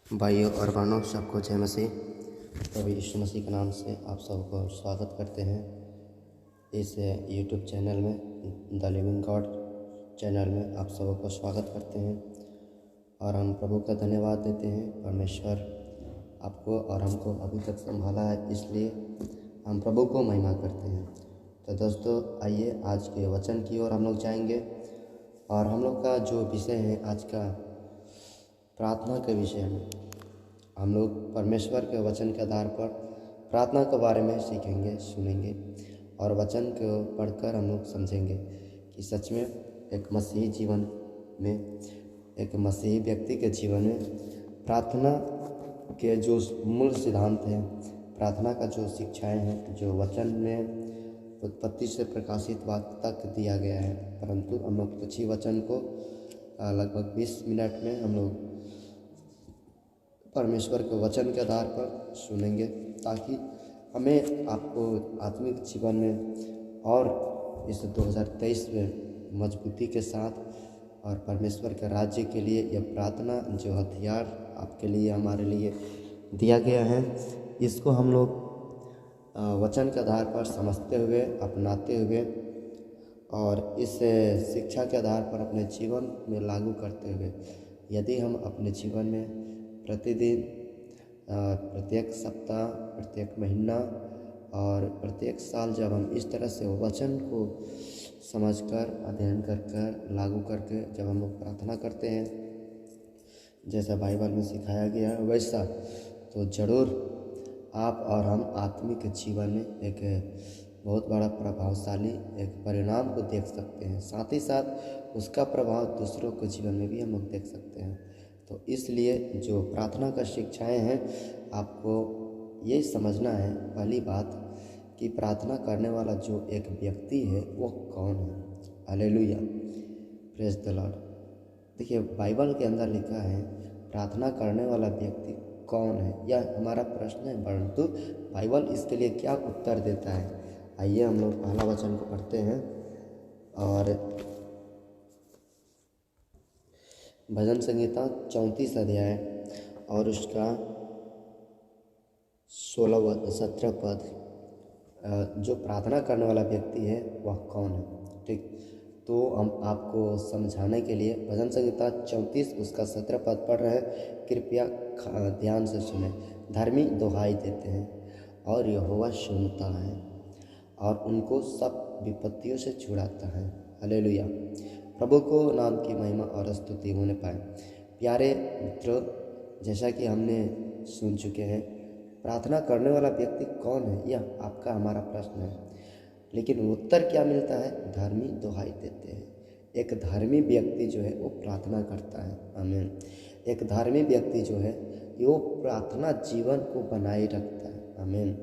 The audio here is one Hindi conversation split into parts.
भाइयों और बहनों, सबको जय मसीह। प्रभु यीशु मसीह के नाम से आप सबको स्वागत करते हैं इस यूट्यूब चैनल में, द लिविंग गॉड चैनल में आप सबको स्वागत करते हैं। और हम प्रभु का धन्यवाद देते हैं। परमेश्वर आपको और हमको अभी तक संभाला है, इसलिए हम प्रभु को महिमा करते हैं। तो दोस्तों, आइए आज के वचन की ओर हम लोग जाएंगे। और हम लोग का जो विषय है आज का, प्रार्थना के विषय में हम लोग परमेश्वर के वचन के आधार पर प्रार्थना के बारे में सीखेंगे, सुनेंगे और वचन को पढ़कर हम लोग समझेंगे कि सच में एक मसीही जीवन में, एक मसीही व्यक्ति के जीवन में प्रार्थना के जो मूल सिद्धांत हैं, प्रार्थना का जो शिक्षाएं हैं, जो वचन में उत्पत्ति से प्रकाशित बात तक दिया गया है। परंतु हम लोग कुछ ही वचन को लगभग 20 मिनट में हम लोग परमेश्वर के वचन के आधार पर सुनेंगे, ताकि हमें आपको आत्मिक जीवन में और इस 2023 में मजबूती के साथ और परमेश्वर के राज्य के लिए यह प्रार्थना जो हथियार आपके लिए, हमारे लिए दिया गया है, इसको हम लोग वचन के आधार पर समझते हुए, अपनाते हुए और इस शिक्षा के आधार पर अपने जीवन में लागू करते हुए, यदि हम अपने जीवन में प्रतिदिन, प्रत्येक सप्ताह, प्रत्येक महीना और प्रत्येक साल जब हम इस तरह से वचन को समझकर, अध्ययन कर कर, लागू करके जब हम लोग प्रार्थना करते हैं जैसा बाइबल में सिखाया गया है, वैसा तो ज़रूर आप और हम आत्मिक जीवन में एक बहुत बड़ा प्रभावशाली एक परिणाम को देख सकते हैं। साथ ही साथ उसका प्रभाव दूसरों के जीवन में भी हम लोग देख सकते हैं। तो इसलिए जो प्रार्थना का शिक्षाएं हैं, आपको ये समझना है पहली बात कि प्रार्थना करने वाला जो एक व्यक्ति है वो कौन है। Hallelujah, praise the Lord. देखिए, बाइबल के अंदर लिखा है प्रार्थना करने वाला व्यक्ति कौन है, यह हमारा प्रश्न है, परंतु बाइबल इसके लिए क्या उत्तर देता है। आइए हम लोग पहला वचन को पढ़ते हैं। और भजन संहिता 34 अध्याय और उसका 17 पद, जो प्रार्थना करने वाला व्यक्ति है वह कौन है। ठीक, तो हम आपको समझाने के लिए भजन संहिता 34 उसका 17 पद पढ़ रहे हैं। कृपया ध्यान से सुने। धर्मी दुहाई देते हैं और यहोवा सुनता है और उनको सब विपत्तियों से छुड़ाता है। हालेलुया, प्रभु को नाम की महिमा और स्तुति होने पाए। प्यारे मित्रों, जैसा कि हमने सुन चुके हैं, प्रार्थना करने वाला व्यक्ति कौन है, यह आपका हमारा प्रश्न है। लेकिन उत्तर क्या मिलता है? धर्मी दुहाई देते हैं। एक धर्मी व्यक्ति जो है वो प्रार्थना करता है। आमीन। एक धर्मी व्यक्ति जो है वो प्रार्थना जीवन को बनाए रखता है। आमीन।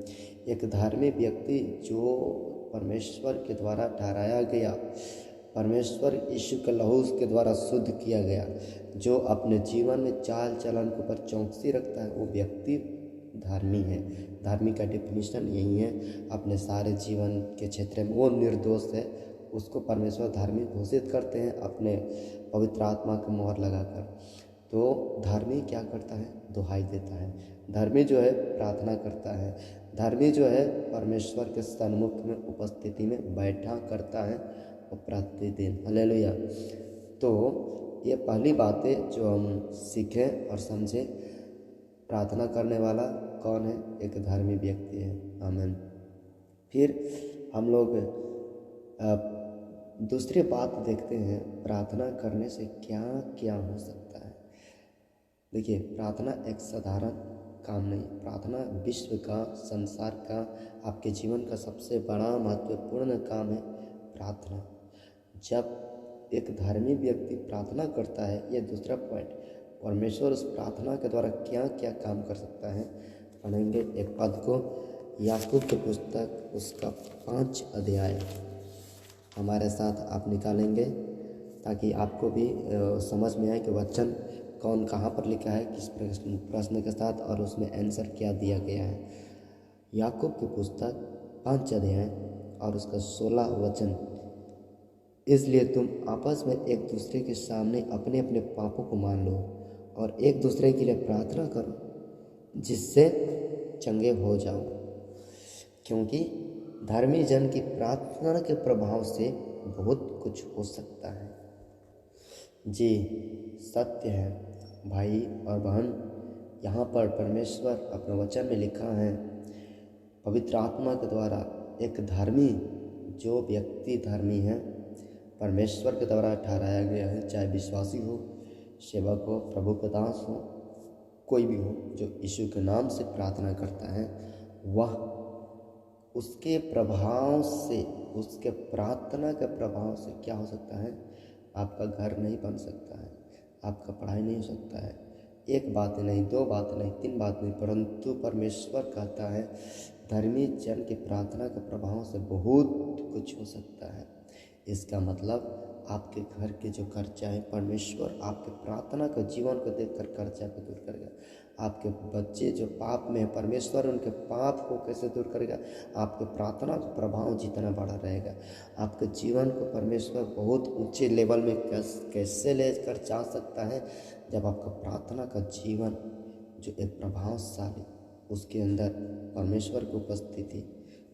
एक धर्मी व्यक्ति जो परमेश्वर के द्वारा ठहराया गया, परमेश्वर यीशु के लहू के द्वारा शुद्ध किया गया, जो अपने जीवन में चाल चलन के ऊपर चौकसी रखता है, वो व्यक्ति धार्मी है। धार्मी का डेफिनेशन यही है। अपने सारे जीवन के क्षेत्र में वो निर्दोष है, उसको परमेश्वर धार्मिक घोषित करते हैं अपने पवित्र आत्मा की मोहर लगाकर। तो धर्मी क्या करता है? दुहाई देता है। धर्मी जो है प्रार्थना करता है। धर्मी जो है परमेश्वर के सन्मुख में उपस्थिति में बैठा करता है और प्रतिदिन। हालेलुया। तो ये पहली बातें जो हम सीखें और समझें, प्रार्थना करने वाला कौन है? एक धर्मी व्यक्ति है। आमीन। फिर हम लोग दूसरी बात देखते हैं, प्रार्थना करने से क्या क्या हो सकता है। देखिए, प्रार्थना एक साधारण काम नहीं। प्रार्थना विश्व का, संसार का, आपके जीवन का सबसे बड़ा महत्वपूर्ण काम है प्रार्थना। जब एक धार्मिक व्यक्ति प्रार्थना करता है, ये दूसरा पॉइंट, परमेश्वर उस प्रार्थना के द्वारा क्या क्या काम कर सकता है। पढ़ेंगे एक पद को, याकूब की पुस्तक उसका 5 अध्याय हमारे साथ आप निकालेंगे, ताकि आपको भी समझ में आए कि वचन कौन कहाँ पर लिखा है, किस प्रश्न के साथ, और उसमें आंसर क्या दिया गया है। याकूब की पुस्तक 5 अध्याय और उसका 16 वचन, इसलिए तुम आपस में एक दूसरे के सामने अपने अपने पापों को मान लो और एक दूसरे के लिए प्रार्थना करो जिससे चंगे हो जाओ, क्योंकि धर्मी जन की प्रार्थना के प्रभाव से बहुत कुछ हो सकता है। जी सत्य है भाई और बहन, यहाँ पर परमेश्वर अपने वचन में लिखा है, पवित्र आत्मा के द्वारा एक धर्मी, जो व्यक्ति धर्मी है, परमेश्वर के द्वारा ठहराया गया है, चाहे विश्वासी हो, सेवक हो, प्रभु के दास हो, कोई भी हो, जो यीशु के नाम से प्रार्थना करता है, वह उसके प्रभाव से, उसके प्रार्थना के प्रभाव से क्या हो सकता है, आपका घर नहीं बन सकता है, आपका पढ़ाई नहीं हो सकता है। एक बात नहीं, दो बात नहीं, तीन बात नहीं, परंतु परमेश्वर कहता है धर्मी जन की प्रार्थना के प्रभाव से बहुत कुछ हो सकता है। इसका मतलब आपके घर के जो खर्चा है, परमेश्वर आपके प्रार्थना के जीवन को देखकर खर्चा को दूर करेगा। आपके बच्चे जो पाप में है, परमेश्वर उनके पाप को कैसे दूर करेगा, आपके प्रार्थना का प्रभाव जितना बड़ा रहेगा, आपके जीवन को परमेश्वर बहुत ऊंचे लेवल में कैसे लेकर जा सकता है, जब आपका प्रार्थना का जीवन जो एक प्रभावशाली, उसके अंदर परमेश्वर की उपस्थिति,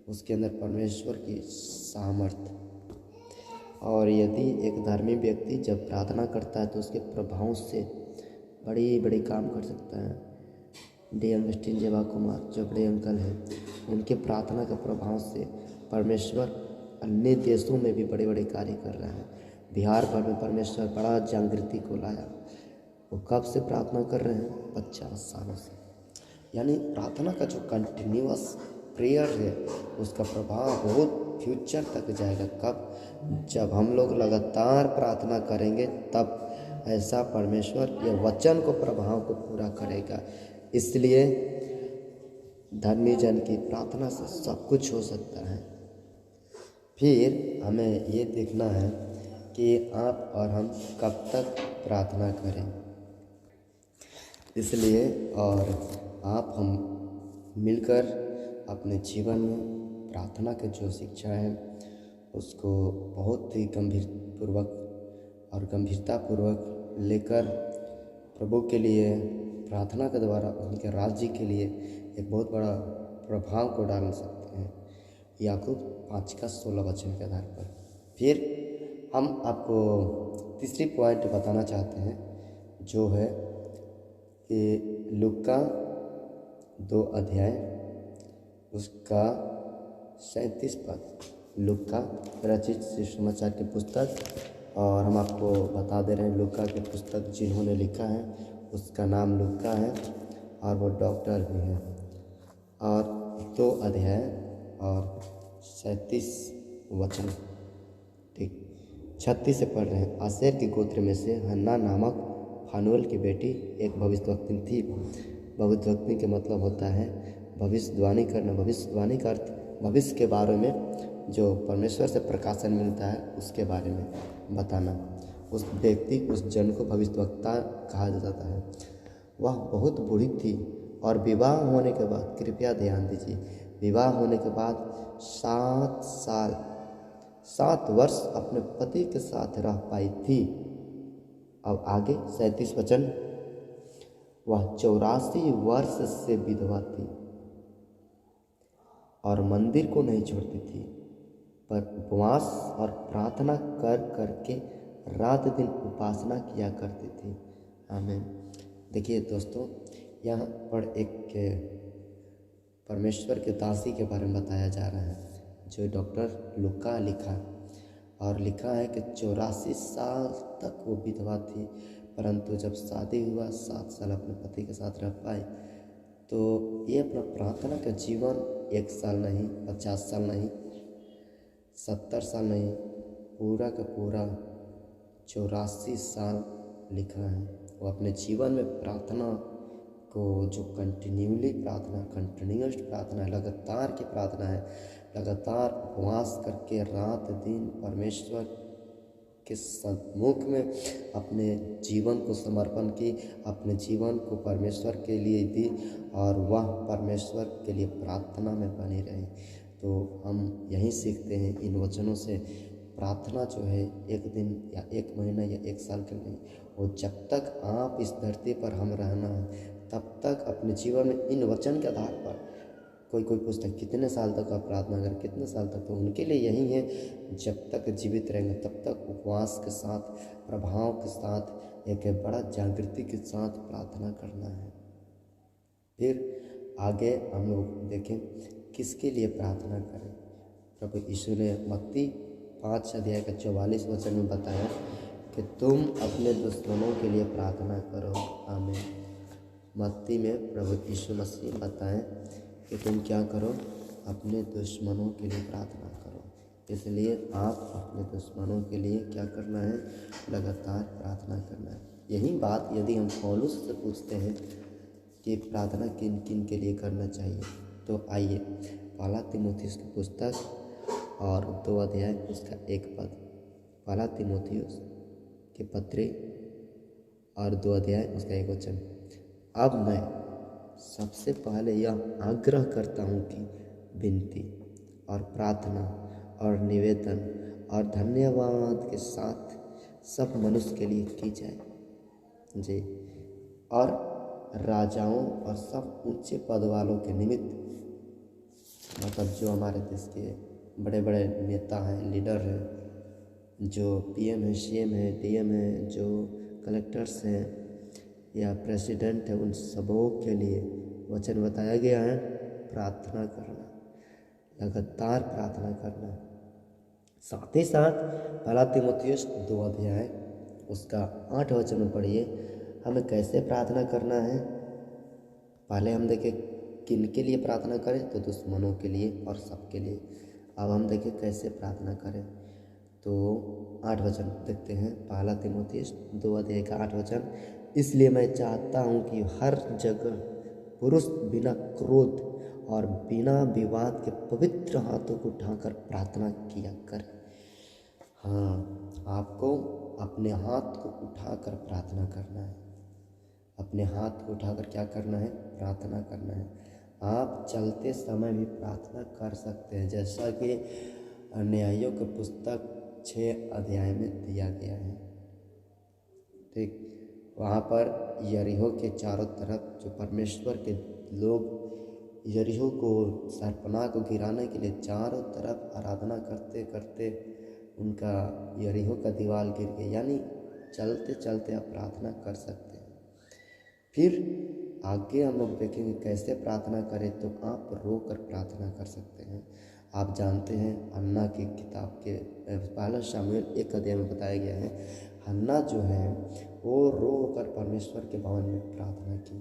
उसके अंदर परमेश्वर की सामर्थ्य। और यदि एक धार्मिक व्यक्ति जब प्रार्थना करता है तो उसके प्रभाव से बड़ी बड़ी काम कर सकता है। डी अगस्टिन जेवा कुमार जो बड़े अंकल हैं, उनके प्रार्थना के प्रभाव से परमेश्वर अन्य देशों में भी बड़े बड़े कार्य कर रहा है। बिहार भर में परमेश्वर बड़ा जागृति को लाया। वो कब से प्रार्थना कर रहे हैं? 50 सालों से। यानी प्रार्थना का जो कंटिन्यूअस प्रेयर है, उसका प्रभाव बहुत फ्यूचर तक जाएगा। कब? जब हम लोग लगातार प्रार्थना करेंगे, तब ऐसा परमेश्वर ये वचन को प्रभाव को पूरा करेगा। इसलिए धर्मी जन की प्रार्थना से सब कुछ हो सकता है। फिर हमें ये देखना है कि आप और हम कब तक प्रार्थना करें। इसलिए और आप हम मिलकर अपने जीवन में प्रार्थना के जो शिक्षा है उसको बहुत ही गंभीरपूर्वक और गंभीरतापूर्वक लेकर प्रभु के लिए प्रार्थना के द्वारा उनके राज्य के लिए एक बहुत बड़ा प्रभाव को डाल सकते हैं। याकूब 5:16 के आधार पर। फिर हम आपको तीसरी पॉइंट बताना चाहते हैं, जो है कि लूका 2 अध्याय उसका 37 पद। लूका रचित सुसमाचार की पुस्तक, और हम आपको बता दे रहे हैं लूका की पुस्तक जिन्होंने लिखा है उसका नाम लूका है और वो डॉक्टर भी हैं। और 2 अध्याय और 37 वचन, ठीक 36 से पढ़ रहे हैं। आसेर के गोत्र में से हन्ना नामक फानुएल की बेटी एक भविष्यवक्तिनी थी। भविष्यवक्तिनी के मतलब होता है भविष्यवाणी करना। भविष्यवाणी का अर्थ भविष्य के बारे में जो परमेश्वर से प्रकाशन मिलता है उसके बारे में बताना। उस व्यक्ति, उस जन को भविष्यवक्ता कहा जाता है। वह बहुत बूढ़ी थी और विवाह होने के बाद, कृपया ध्यान दीजिए, विवाह होने के बाद 7 वर्ष अपने पति के साथ रह पाई थी। अब आगे 37 वचन। वह 84 वर्ष से विधवा थी और मंदिर को नहीं छोड़ती थी, पर उपवास और प्रार्थना कर करके रात दिन उपासना किया करती थी। आमीन। देखिए दोस्तों, यहाँ पर एक परमेश्वर के दासी के बारे में बताया जा रहा है, जो डॉक्टर लूका लिखा, और लिखा है कि 84 साल तक वो विधवा थी, परंतु जब शादी हुआ 7 साल अपने पति के साथ रह पाई। तो ये अपना प्रार्थना का जीवन 1 साल नहीं, 50 साल नहीं, 70 साल नहीं, पूरा का पूरा 84 साल लिखा है। वो अपने जीवन में प्रार्थना को जो कंटिन्यूस प्रार्थना है, लगातार की प्रार्थना है, लगातार उपवास करके रात दिन परमेश्वर के सम्मुख में अपने जीवन को समर्पण की, अपने जीवन को परमेश्वर के लिए दी, और वह परमेश्वर के लिए प्रार्थना में बनी रही। तो हम यही सीखते हैं इन वचनों से। प्रार्थना जो है 1 दिन या 1 महीना या 1 साल के नहीं, और जब तक आप इस धरती पर हम रहना है तब तक अपने जीवन में इन वचन के आधार पर कोई पूछता है कितने साल तक आप प्रार्थना करें, कितने साल तक, तो उनके लिए यही है, जब तक जीवित रहेंगे तब तक उपवास के साथ, प्रभाव के साथ, एक बड़ा जागृति के साथ प्रार्थना करना है। फिर आगे हम लोग देखें किसके लिए प्रार्थना करें। प्रभु यीशु ने मत्ती 5 अध्याय का 44 वचन में बताया कि तुम अपने दुश्मनों के लिए प्रार्थना करो। आमीन। मत्ती में प्रभु यीशु मसीह बताएं कि तुम क्या करो, अपने दुश्मनों के लिए प्रार्थना करो। इसलिए आप अपने दुश्मनों के लिए क्या करना है, लगातार प्रार्थना करना है। यही बात यदि हम पौलुस से पूछते हैं कि प्रार्थना किन किन के लिए करना चाहिए, तो आइए पहला तीमुथियुस की पुस्तक और 2 अध्याय उसका 1 पद। पहला तीमुथियुस के पत्री और 2 अध्याय उसका 1 वचन। अब मैं सबसे पहले यह आग्रह करता हूँ कि विनती और प्रार्थना और निवेदन और धन्यवाद के साथ सब मनुष्य के लिए की जाए जी, और राजाओं और सब ऊंचे पद वालों के निमित्त, मतलब जो हमारे देश के बड़े बड़े नेता हैं, लीडर हैं, जो पीएम है, सीएम है, डीएम है, जो कलेक्टर्स हैं या प्रेसिडेंट है, उन सबों के लिए वचन बताया गया है प्रार्थना करना, लगातार प्रार्थना करना। साथ ही साथ पहला तीमुथियुस 2 अध्याय उसका 8 वचन में पढ़िए, हमें कैसे प्रार्थना करना है। पहले हम देखें किन के लिए प्रार्थना करें, तो दुश्मनों के लिए और सबके लिए। अब हम देखें कैसे प्रार्थना करें, तो 8 वचन देखते हैं। पहला तीमुथियुस 2 अध्याय का 8 वचन। इसलिए मैं चाहता हूँ कि हर जगह पुरुष बिना क्रोध और बिना विवाद के पवित्र हाथों को उठाकर प्रार्थना किया करे। हाँ, आपको अपने हाथ को उठाकर प्रार्थना करना है। अपने हाथ को उठाकर क्या करना है, प्रार्थना करना है। आप चलते समय भी प्रार्थना कर सकते हैं, जैसा कि न्यायों की पुस्तक 6 अध्याय में दिया गया है। ठीक, वहाँ पर यरीहो के चारों तरफ जो परमेश्वर के लोग यरीहो को, शहरपनाह को गिराने के लिए चारों तरफ आराधना करते करते उनका यरीहो का दीवार गिर गया। यानी चलते चलते आप प्रार्थना कर सकते हैं। फिर आगे हम लोग देखेंगे कैसे प्रार्थना करें, तो आप रो कर प्रार्थना कर सकते हैं। आप जानते हैं हन्ना की किताब के पहला शमूएल 1 अध्याय में बताया गया है, हन्ना जो है वो रो कर परमेश्वर के भवन में प्रार्थना की।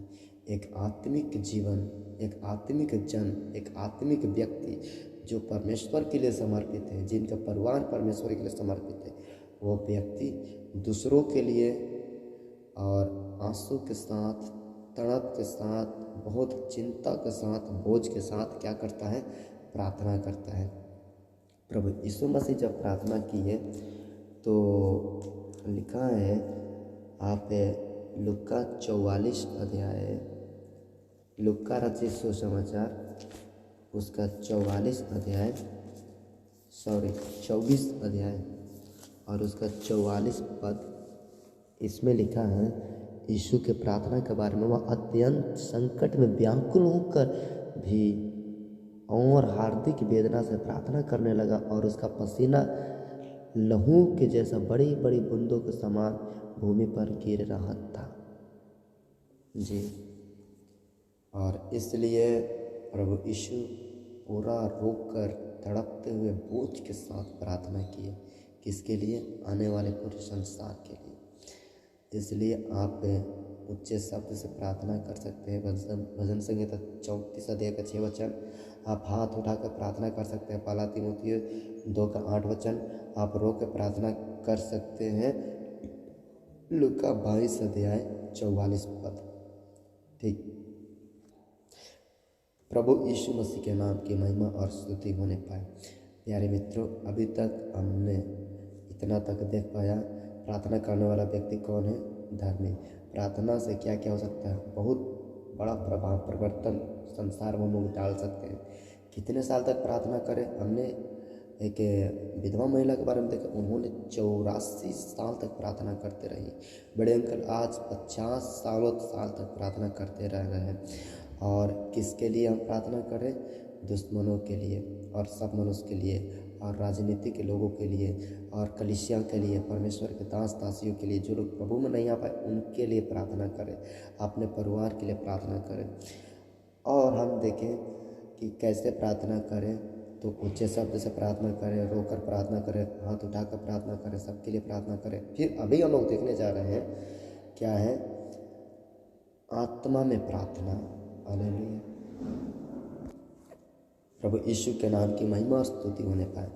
एक आत्मिक जीवन, एक आत्मिक जन, एक आत्मिक व्यक्ति जो परमेश्वर के लिए समर्पित है, जिनका परिवार परमेश्वर के लिए समर्पित है, वो व्यक्ति दूसरों के लिए और आंसू के साथ, तड़प के साथ, बहुत चिंता के साथ, बोझ के साथ क्या करता है, प्रार्थना करता है। प्रभु यीशु मसीह जब प्रार्थना की है तो लिखा है, आप लुक्का 44 अध्याय, लुक्का रचित सुसमाचार उसका 24 अध्याय और उसका 44 पद, इसमें लिखा है यीशु के प्रार्थना के बारे में, वह अत्यंत संकट में व्याकुल होकर भी और हार्दिक वेदना से प्रार्थना करने लगा और उसका पसीना लहू के जैसा बड़ी बड़ी बूंदों के समान भूमि पर गिर रहा था जी। और इसलिए प्रभु यीशु पूरा रोकर तड़पते हुए बोझ के साथ प्रार्थना किए, किसके लिए, आने वाले पूरे संसार के लिए। इसलिए आप ऊंचे शब्द से प्रार्थना कर सकते हैं। भजन संहिता 34 अध्याय का 6 वचन, आप हाथ उठाकर प्रार्थना कर सकते हैं। पहला तीमुथियुस 2 का 8 वचन, आप रो के प्रार्थना कर सकते हैं। लूका 22 अध्याय 44 पद। ठीक, प्रभु यीशु मसीह के नाम की महिमा और स्तुति होने पाए। प्यारे मित्रों, अभी तक हमने इतना तक देख पाया, प्रार्थना करने वाला व्यक्ति कौन है, धर्मी। प्रार्थना से क्या क्या हो सकता है, बहुत बड़ा प्रभाव, परिवर्तन संसार में हम लोग डाल सकते हैं। कितने साल तक प्रार्थना करें, हमने एक विधवा महिला के बारे में देखा, उन्होंने 84 साल तक प्रार्थना करते रही। बड़े अंकल आज 50 साल तक प्रार्थना करते रह रहे हैं। और किसके लिए हम प्रार्थना करें? दुश्मनों के लिए और सब मनुष्य के लिए और राजनीति के लोगों के लिए और कलीसिया के लिए, परमेश्वर के दास दासियों के लिए, जो लोग प्रभु में नहीं आ पाए उनके लिए प्रार्थना करें, अपने परिवार के लिए प्रार्थना करें। और हम देखें कि कैसे प्रार्थना करें, तो ऊंचे शब्द से प्रार्थना करें, रोकर प्रार्थना करें, हाथ उठाकर प्रार्थना करें, सबके लिए प्रार्थना करें। फिर अभी हम लोग देखने जा रहे हैं क्या है, आत्मा में प्रार्थना। हालेलुया, प्रभु यीशु के नाम की महिमा और स्तुति होने पाए।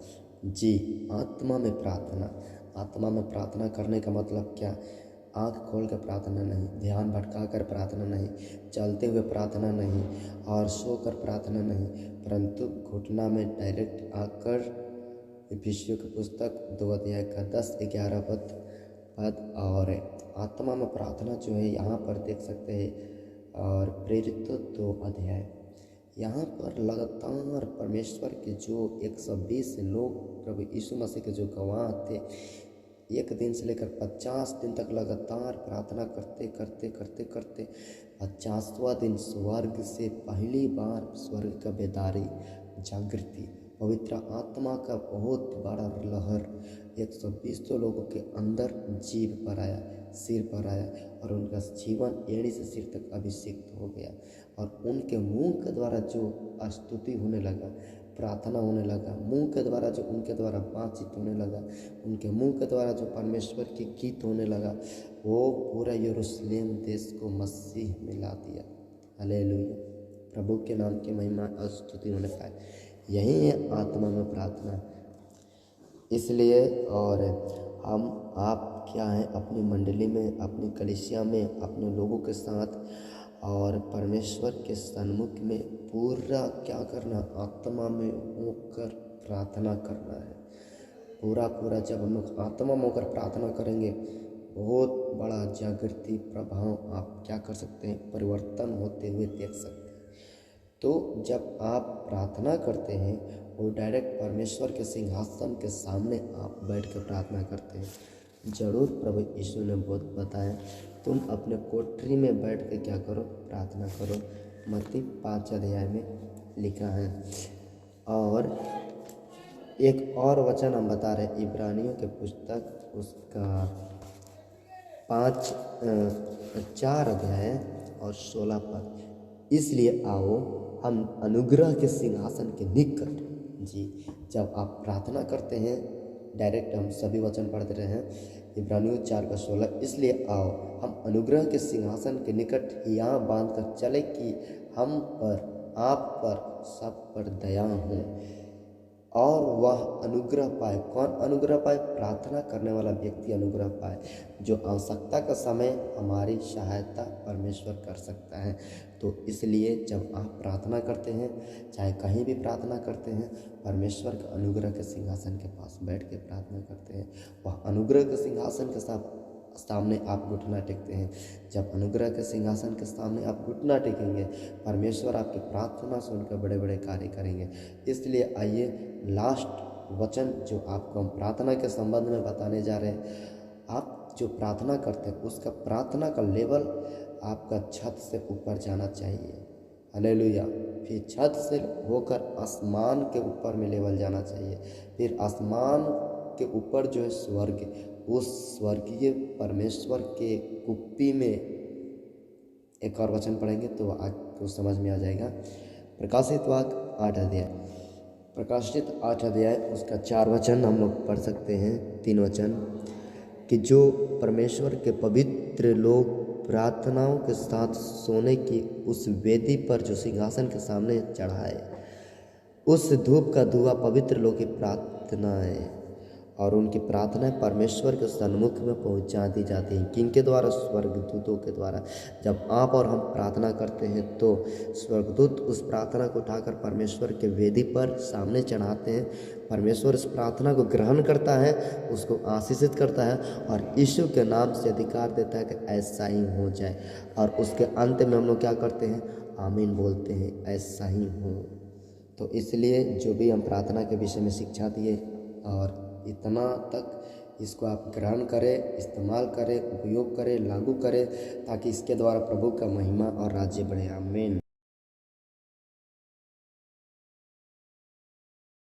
जी, आत्मा में प्रार्थना। आत्मा में प्रार्थना करने का मतलब क्या? आँख खोल कर प्रार्थना नहीं, ध्यान भटका कर प्रार्थना नहीं, चलते हुए प्रार्थना नहीं और सो कर प्रार्थना नहीं, परंतु घुटना में डायरेक्ट आकर इफिसियों की पुस्तक 2 अध्याय का 10-11 पद और आत्मा में प्रार्थना जो है यहाँ पर देख सकते हैं। और प्रेरितों 2 अध्याय, यहाँ पर लगातार परमेश्वर के जो 120 लोग प्रभु यीशु मसीह के जो गवाह थे, एक दिन से लेकर 50 दिन तक लगातार प्रार्थना करते करते करते करते 50वां दिन स्वर्ग से पहली बार स्वर्ग का बेदारी, जागृति, पवित्र आत्मा का बहुत बड़ा लहर 120 लोगों के अंदर जीव पर आया, सिर पर आया और उनका जीवन एड़ी से सिर तक अभिषेक हो गया। और उनके मुंह के द्वारा जो स्तुति होने लगा, प्रार्थना होने लगा, मुंह के द्वारा जो उनके द्वारा बातचीत होने लगा, उनके मुंह के द्वारा जो परमेश्वर की गीत होने लगा, वो पूरा यरूशलेम देश को मसीह में ला दिया। हालेलुया, प्रभु के नाम की महिमा और स्तुति होने पाए। यही है आत्मा में प्रार्थना। इसलिए और आप क्या है, अपनी मंडली में, अपनी कलीसिया में, अपने लोगों के साथ और परमेश्वर के सन्मुख में पूरा क्या करना, आत्मा में होकर प्रार्थना करना है। पूरा जब हम लोग आत्मा में होकर प्रार्थना करेंगे, बहुत बड़ा जागृति प्रभाव आप क्या कर सकते हैं, परिवर्तन होते हुए देख सकते हैं। तो जब आप प्रार्थना करते हैं, वो डायरेक्ट परमेश्वर के सिंहासन के सामने आप बैठ कर प्रार्थना करते हैं। जरूर प्रभु यीशु ने बहुत बताया, तुम अपने कोठरी में बैठ के क्या करो, प्रार्थना करो। मत्ती 5 अध्याय में लिखा है। और एक और वचन हम बता रहे, इब्रानियों के पुस्तक उसका 4 अध्याय और 16 पद, इसलिए आओ हम अनुग्रह के सिंहासन के निकट। जी, जब आप प्रार्थना करते हैं, डायरेक्ट हम सभी वचन पढ़ते रहे हैं, इब्रानियों 4 का 16, इसलिए आओ हम अनुग्रह के सिंहासन के निकट यहाँ बांध कर चले कि हम पर, आप पर, सब पर दया हो और वह अनुग्रह पाए। कौन अनुग्रह पाए? प्रार्थना करने वाला व्यक्ति अनुग्रह पाए, जो आवश्यकता का समय हमारी सहायता परमेश्वर कर सकता है। तो इसलिए जब आप प्रार्थना करते हैं, चाहे कहीं भी प्रार्थना करते हैं, परमेश्वर के अनुग्रह के सिंहासन के पास बैठ के प्रार्थना करते हैं। वह अनुग्रह के सिंहासन के सामने आप घुटना टेकते हैं। जब अनुग्रह के सिंहासन के सामने आप घुटना टेकेंगे, परमेश्वर आपकी प्रार्थना सुनकर बड़े बड़े कार्य करेंगे। इसलिए आइए लास्ट वचन जो आपको हम प्रार्थना के संबंध में बताने जा रहे हैं, आप जो प्रार्थना करते हैं उसका प्रार्थना का लेवल आपका छत से ऊपर जाना चाहिए। हालेलुया, फिर छत से होकर आसमान के ऊपर में लेवल जाना चाहिए, फिर आसमान के ऊपर जो है स्वर्ग, उस स्वर्गीय परमेश्वर के कुप्पी में। एक और वचन पढ़ेंगे तो आपको समझ में आ जाएगा। प्रकाशित वाक्य 8 अध्याय, प्रकाशित 8 अध्याय उसका 4 वचन हम लोग पढ़ सकते हैं, 3 वचन, कि जो परमेश्वर के पवित्र लोग प्रार्थनाओं के साथ सोने की उस वेदी पर जो सिंहासन के सामने चढ़ाए, उस धूप का धुआं पवित्र लोग की प्रार्थनाएं और उनकी प्रार्थनाएं परमेश्वर के सन्मुख में पहुंचा दी जाती हैं। किनके द्वारा? स्वर्गदूतों के द्वारा। जब आप और हम प्रार्थना करते हैं तो स्वर्गदूत उस प्रार्थना को उठाकर परमेश्वर के वेदी पर सामने चढ़ाते हैं। परमेश्वर उस प्रार्थना को ग्रहण करता है, उसको आशीषित करता है और यीशु के नाम से अधिकार देता है कि ऐसा ही हो जाए। और उसके अंत में हम लोग क्या करते हैं? आमीन बोलते हैं, ऐसा ही हो। तो इसलिए जो भी हम प्रार्थना के विषय में शिक्षा दिए और इतना तक इसको आप ग्रहण करें, इस्तेमाल करें, उपयोग करें, लागू करें, ताकि इसके द्वारा प्रभु का महिमा और राज्य बढ़े। आमीन।